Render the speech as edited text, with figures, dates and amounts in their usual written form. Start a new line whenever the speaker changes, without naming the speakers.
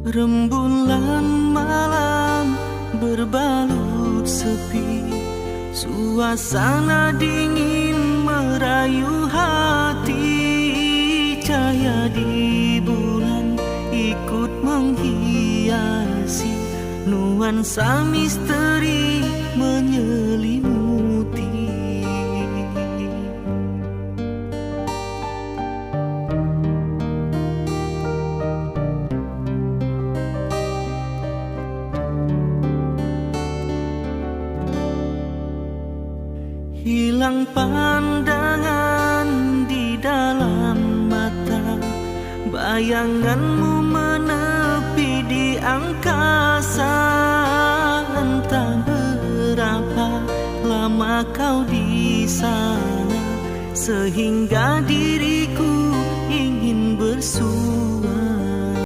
Rembulan malam berbalut sepi, suasana dingin merayu hati. Cahaya di bulan ikut menghiasi, nuansa misteri menyelimuti. Hilang pandangan di dalam mata, bayanganmu menepi di angkasa. Entah berapa lama kau di sana, sehingga diriku ingin bersuara.